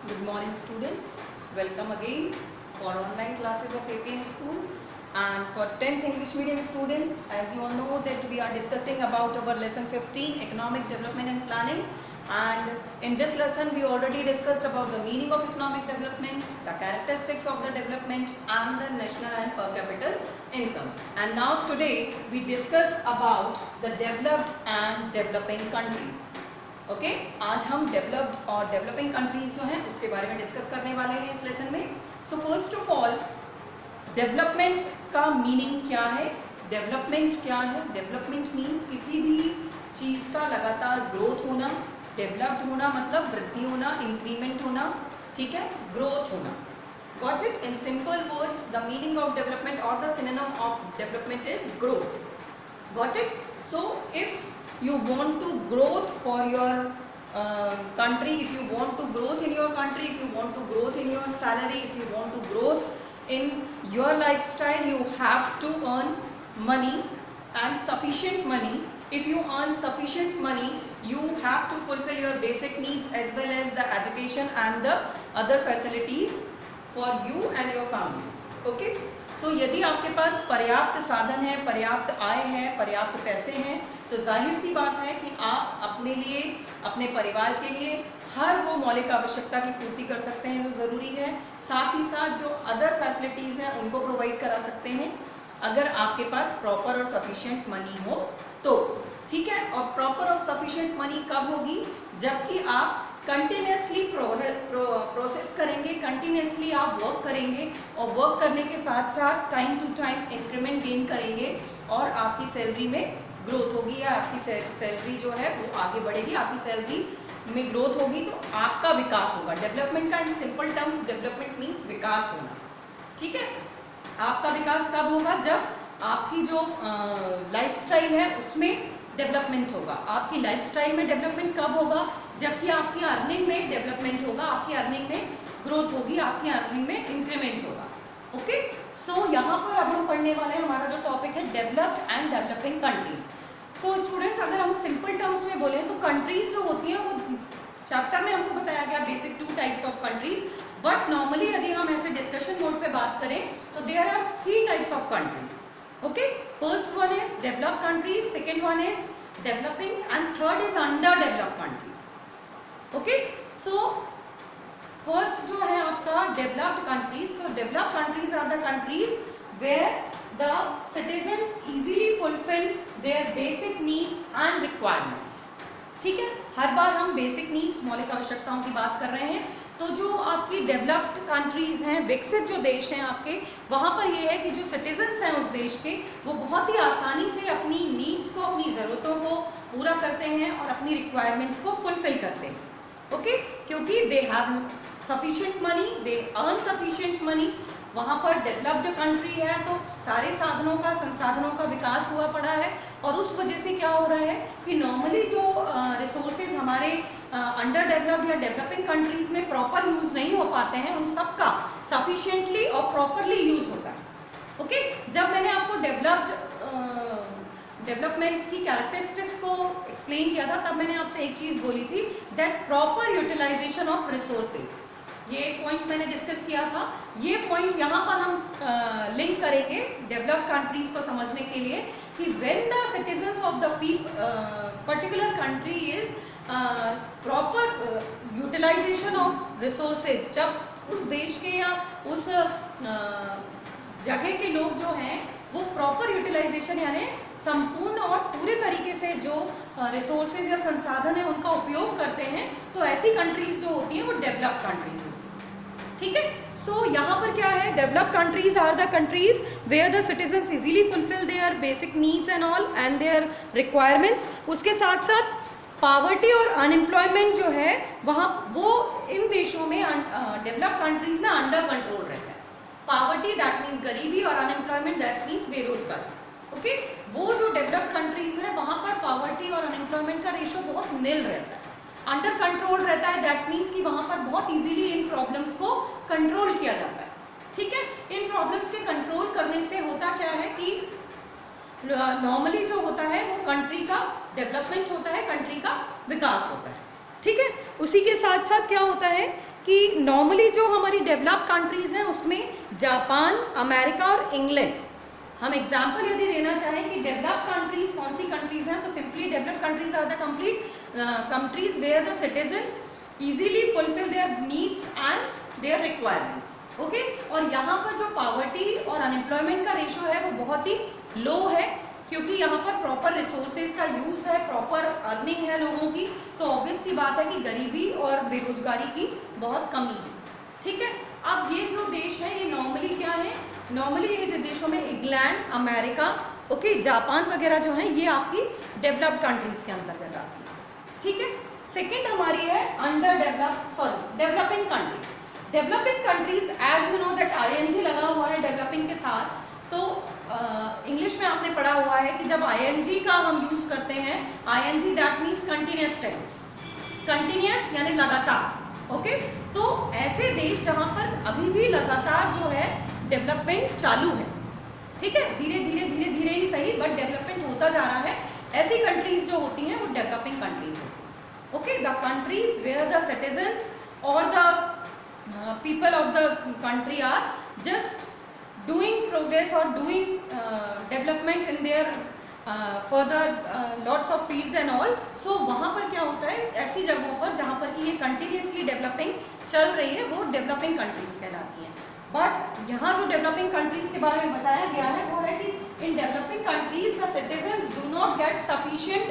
Good morning students, welcome again for online classes of APN school. And for 10th English medium students, as you all know that we are discussing about our lesson 15 economic development and planning. And in this lesson we already discussed about the meaning of economic development, the characteristics of the development and the national and per capita income. And now today we discuss about the developed and developing countries. Okay आज हम developed और developing countries जो हैं उसके बारे में discuss करने वाले हैं इस लेसन में. So first of all development का मीनिंग क्या है, डेवलपमेंट क्या है. डेवलपमेंट मीन्स किसी भी चीज़ का लगातार ग्रोथ होना. डेवलप्ड होना मतलब वृद्धि होना, इंक्रीमेंट होना, ठीक है, ग्रोथ होना. Got it. In simple words the meaning of development और the synonym of development is growth. Got it. So if you want to growth for your country, if you want to growth in your country, if you want to growth in your salary, if you want to growth in your lifestyle, you have to earn money and sufficient money. If you earn sufficient money, you have to fulfill your basic needs as well as the education and the other facilities for you and your family. Okay. सो यदि आपके पास पर्याप्त साधन है, पर्याप्त आय है, पर्याप्त पैसे हैं, तो जाहिर सी बात है कि आप अपने लिए, अपने परिवार के लिए हर वो मौलिक आवश्यकता की पूर्ति कर सकते हैं जो ज़रूरी है. साथ ही साथ जो अदर फैसिलिटीज़ हैं उनको प्रोवाइड करा सकते हैं अगर आपके पास प्रॉपर और सफिशिएंट मनी हो तो. ठीक है. और प्रॉपर और सफिशिएंट मनी कब होगी? जबकि आप कंटिन्यूसली प्रोसेस करेंगे, कंटिन्यूसली आप वर्क करेंगे और वर्क करने के साथ साथ time to time increment gain करेंगे और आपकी सैलरी में ग्रोथ होगी या आपकी सैलरी जो है वो आगे बढ़ेगी, आपकी सैलरी में ग्रोथ होगी तो आपका विकास होगा. डेवलपमेंट का in simple terms development means विकास होना. ठीक है. आपका विकास कब होगा? जब आपकी जो लाइफस्टाइल है उसमें डेवलपमेंट होगा. आपकी लाइफस्टाइल में डेवलपमेंट कब होगा? जबकि आपकी अर्निंग में डेवलपमेंट होगा, आपकी अर्निंग में ग्रोथ होगी, आपकी अर्निंग में इंक्रीमेंट होगा. ओके. सो यहाँ पर अब हम पढ़ने वाले हैं, हमारा जो टॉपिक है developed and developing countries. So students अगर हम सिंपल टर्म्स में बोलें तो कंट्रीज जो होती हैं वो चैप्टर में हमको बताया गया basic 2 types of countries. But normally यदि हम ऐसे डिस्कशन मोड पे बात करें तो there are 3 types of countries. Okay, first one is developed countries, second one is developing and third is underdeveloped countries. Okay, so first जो है आपका developed countries. तो developed countries are the countries where the citizens easily fulfill their basic needs and requirements. ठीक है. हर बार हम basic needs, मौलिक आवश्यकताओं की बात कर रहे हैं. तो जो आपकी डेवलप्ड कंट्रीज़ हैं, विकसित जो देश हैं आपके, वहाँ पर ये है कि जो सिटीजन्स हैं उस देश के वो बहुत ही आसानी से अपनी नीड्स को, अपनी ज़रूरतों को पूरा करते हैं और अपनी रिक्वायरमेंट्स को फुलफिल करते हैं. ओके. क्योंकि they have sufficient money, they earn sufficient money. वहाँ पर डेवलप्ड कंट्री है तो सारे साधनों का, संसाधनों का विकास हुआ पड़ा है और उस वजह से क्या हो रहा है कि नॉर्मली जो रिसोर्सेज हमारे अंडर डेवलप्ड या डेवलपिंग कंट्रीज़ में प्रॉपर यूज़ नहीं हो पाते हैं, उन सब का सफिशिएंटली और प्रॉपरली यूज़ होता है. ओके. जब मैंने आपको डेवलपमेंट की कैरेक्टरिस्टिक्स को एक्सप्लेन किया था तब मैंने आपसे एक चीज़ बोली थी, that proper utilisation of resources. ये पॉइंट मैंने डिस्कस किया था. ये पॉइंट यहाँ पर हम लिंक करेंगे डेवलप्ड कंट्रीज को समझने के लिए कि when the citizens of the particular country is proper utilisation of resources, जब उस देश के या उस जगह के लोग जो हैं वो प्रॉपर यूटिलाइजेशन यानी संपूर्ण और पूरे तरीके से जो रिसोर्सेज या संसाधन है उनका उपयोग करते हैं, तो ऐसी कंट्रीज जो होती हैं वो डेवलप्ड कंट्रीज होती हैं. ठीक है. सो यहाँ पर क्या है? Developed countries are the countries where the citizens easily fulfil their basic needs and all and their requirements. उसके साथ साथ पावर्टी और अनएम्प्लॉयमेंट जो है वहाँ वो इन देशों में डेवलप्ड कंट्रीज में अंडर कंट्रोल रहता है. पावर्टी दैट मीन्स गरीबी और अनएम्प्लॉयमेंट दैट मीन्स बेरोजगारी. ओके. वो जो डेवलप्ड कंट्रीज हैं वहाँ पर पावर्टी और अनएम्प्लॉयमेंट का रेशो बहुत नील रहता है, अंडर कंट्रोल रहता है. दैट मीन्स कि वहाँ पर बहुत इजीली इन प्रॉब्लम्स को कंट्रोल किया जाता है. ठीक है. इन प्रॉब्लम्स के कंट्रोल करने से होता क्या है कि नॉर्मली जो होता है वो कंट्री का डेवलपमेंट होता है, कंट्री का विकास होता है. ठीक है। उसी के साथ साथ क्या होता है कि नॉर्मली जो हमारी डेवलप्ड कंट्रीज़ हैं उसमें जापान, अमेरिका और इंग्लैंड, हम एग्जाम्पल यदि देना चाहें कि डेवलप्ड कंट्रीज कौन सी कंट्रीज हैं, तो simply developed countries are the countries where the citizens easily fulfil their needs and their requirements, okay. और यहाँ पर जो पावर्टी और अनएम्प्लॉयमेंट का रेशो है वो बहुत ही लो है, क्योंकि यहाँ पर प्रॉपर रिसोर्सेज का यूज़ है, प्रॉपर अर्निंग है लोगों की, तो ऑब्वियस सी बात है कि गरीबी और बेरोजगारी की बहुत कमी है, ठीक है। अब ये जो देश है ये नॉर्मली क्या है, नॉर्मली ये देशों में इंग्लैंड, अमेरिका, ओके, जापान वगैरह जो है ये आपकी डेवलप्ड कंट्रीज के अंतर्गत आती है, ठीक है। सेकेंड हमारी है developing countries. Developing countries as you know that ING लगा हुआ है डेवलपिंग के साथ, तो इंग्लिश में आपने पढ़ा हुआ है कि जब ING का हम यूज़ करते हैं, ING that means continuous tense, continuous यानी लगातार, ओके। तो ऐसे देश जहाँ पर अभी भी लगातार जो है डेवलपमेंट चालू है, ठीक है, धीरे धीरे धीरे धीरे ही सही बट डेवलपमेंट होता जा रहा है, ऐसी कंट्रीज जो होती हैं वो डेवलपिंग कंट्रीज होती हैं, okay. The countries where the citizens और the people of the country are just doing progress or doing development in their further lots of fields and all, so वहाँ पर क्या होता है, ऐसी जगहों पर जहाँ पर कि ये continuously developing चल रही है वो डेवलपिंग कंट्रीज कहलाती हैं। बट यहाँ जो डेवलपिंग कंट्रीज के बारे में बताया गया है वो है कि in developing countries the citizens do not gate sufficient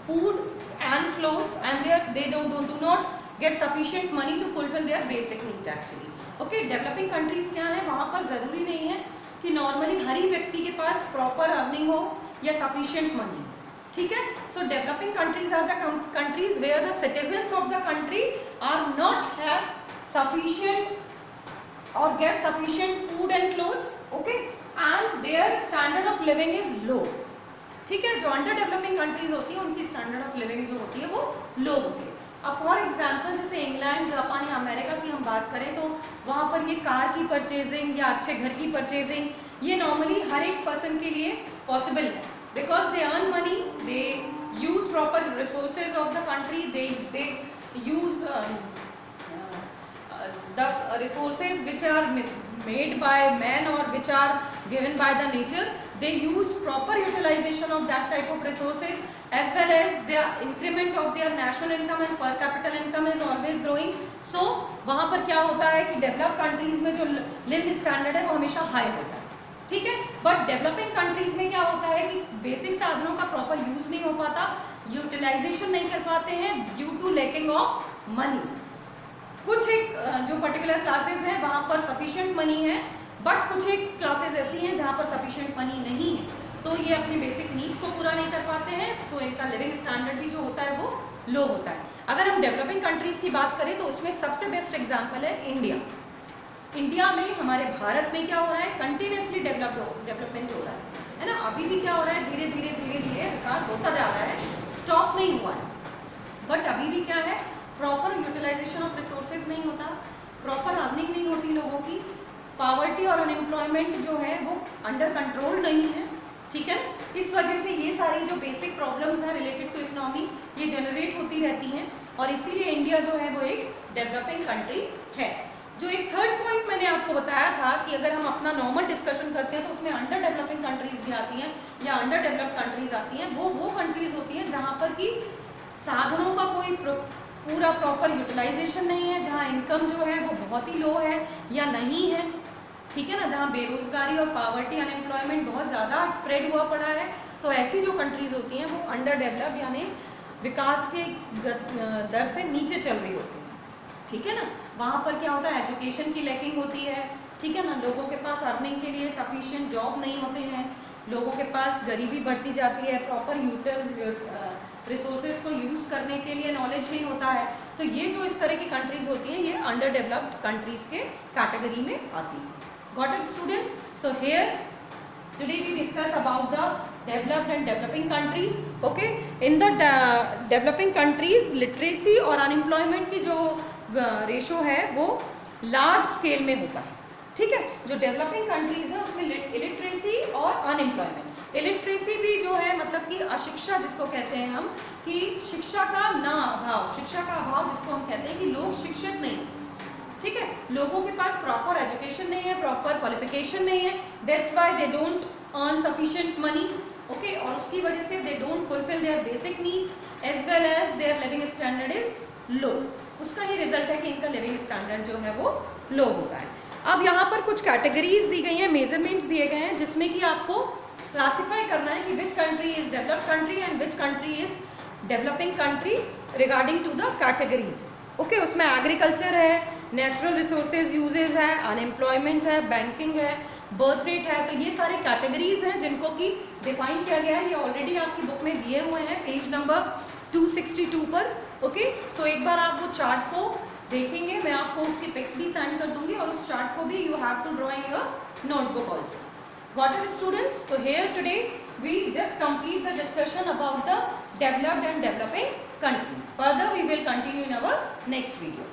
food and clothes and they do not get sufficient money to fulfill their basic needs actually, okay। Developing countries क्या है, वहाँ पर ज़रूरी नहीं है कि नॉर्मली हर ही व्यक्ति के पास प्रॉपर अर्निंग हो या सफिशिएंट मनी, ठीक है। So developing countries are the countries where the citizens of the country are not have sufficient और get sufficient food and clothes, okay, and their standard of living is low, ठीक है। जो under developing countries होती है उनकी standard of living जो होती है वो लो होती है। अब फॉर एग्जांपल जैसे इंग्लैंड, जापान या अमेरिका की हम बात करें तो वहाँ पर ये कार की परचेजिंग या अच्छे घर की परचेजिंग ये नॉर्मली हर एक पर्सन के लिए पॉसिबल है, because they earn money, they use proper resources of the country, they use the resources which are made by man or which are given by the nature, they use proper utilization of that type of resources, as well as the increment of their national income and per capita income is always growing। so वहाँ पर क्या होता है कि develop countries में जो live standard है वो हमेशा हाई होता है, ठीक है। बट डेवलपिंग कंट्रीज में क्या होता है कि बेसिक साधनों का प्रॉपर यूज नहीं हो पाता, यूटिलाइजेशन नहीं कर पाते हैं due to lacking of money. कुछ एक जो पर्टिकुलर क्लासेस हैं वहाँ पर सफिशिएंट मनी है, बट कुछ एक क्लासेस ऐसी हैं जहाँ पर सफिशिएंट मनी नहीं है, तो ये अपनी बेसिक नीड्स को पूरा नहीं कर पाते हैं, सो इनका लिविंग स्टैंडर्ड भी जो होता है वो लो होता है। अगर हम डेवलपिंग कंट्रीज़ की बात करें तो उसमें सबसे बेस्ट एग्जाम्पल है इंडिया। इंडिया में, हमारे भारत में क्या हो रहा है, कंटिन्यूसली डेवलपमेंट हो रहा है ना। अभी भी क्या हो रहा है, धीरे धीरे धीरे धीरे विकास होता जा रहा है, स्टॉप नहीं हुआ है, बट अभी भी क्या है, प्रॉपर यूटिलाइजेशन ऑफ रिसोर्सेज नहीं होता, प्रॉपर अर्निंग नहीं होती लोगों की, पावर्टी और अनएम्प्लॉयमेंट जो है वो अंडर कंट्रोल नहीं है, ठीक है। इस वजह से ये सारी जो बेसिक प्रॉब्लम्स हैं रिलेटेड टू इकोनॉमी ये जनरेट होती रहती हैं, और इसीलिए इंडिया जो है वो एक डेवलपिंग कंट्री है। जो एक थर्ड पॉइंट मैंने आपको बताया था कि अगर हम अपना नॉर्मल डिस्कशन करते हैं तो उसमें अंडर डेवलपिंग कंट्रीज भी आती हैं या अंडर डेवलप्ड कंट्रीज आती हैं, वो कंट्रीज होती हैं जहाँ पर कि साधनों का कोई पूरा प्रॉपर यूटिलाइजेशन नहीं है, जहाँ इनकम जो है वो बहुत ही लो है या नहीं है, ठीक है ना, जहाँ बेरोजगारी और पावर्टी अनएम्प्लॉयमेंट बहुत ज़्यादा स्प्रेड हुआ पड़ा है, तो ऐसी जो कंट्रीज़ होती हैं वो अंडर डेवलप्ड यानी विकास के दर से नीचे चल रही होती हैं, ठीक है ना। वहाँ पर क्या होता है, एजुकेशन की लैकिंग होती है, ठीक है ना, लोगों के पास अर्निंग के लिए सफिशिएंट जॉब नहीं होते हैं, लोगों के पास गरीबी बढ़ती जाती है, प्रॉपर रिसोर्सेज को यूज़ करने के लिए नॉलेज नहीं होता है, तो ये जो इस तरह की कंट्रीज़ होती हैं ये अंडर डेवलप्ड कंट्रीज़ के कैटेगरी में आती हैं। Got it students? So here today we discuss about the developed and developing countries, okay. In the developing countries literacy और अनएम्प्लॉयमेंट की जो रेशो है वो लार्ज स्केल में होता है, ठीक है। जो डेवलपिंग कंट्रीज है उसमें इलिटरेसी और अनएम्प्लॉयमेंट, इलिटरेसी भी जो है मतलब कि अशिक्षा जिसको कहते हैं हम, कि शिक्षा का ना अभाव, शिक्षा का अभाव जिसको हम कहते हैं कि लोग शिक्षित नहीं, ठीक है, लोगों के पास प्रॉपर एजुकेशन नहीं है, प्रॉपर क्वालिफिकेशन नहीं है, that's why they don't earn sufficient money, okay, और उसकी वजह से they don't fulfil their basic needs as well as their living standard is low. उसका ही रिजल्ट है कि इनका लिविंग स्टैंडर्ड जो है वो लो होता है। अब यहाँ पर कुछ कैटेगरीज दी गई हैं, मेजरमेंट्स दिए गए हैं, जिसमें कि आपको क्लासीफाई करना है कि which country is developed country and which country is developing country regarding to the categories, okay. उसमें एग्रीकल्चर है, नेचुरल रिसोर्सेज यूजेज है, अनएम्प्लॉयमेंट है, बैंकिंग है, बर्थ रेट है, तो ये सारे कैटेगरीज हैं जिनको कि डिफाइन किया गया है। ये ऑलरेडी आपकी बुक में दिए हुए हैं पेज नंबर 262 पर, ओके। सो एक बार आप वो चार्ट को देखेंगे, मैं आपको उसकी पिक्स भी सेंड कर दूंगी और उस चार्ट को भी you have to draw in your notebook also. Got it, students? So here today we just complete the discussion about the developed and developing countries. Further we will continue in our next video.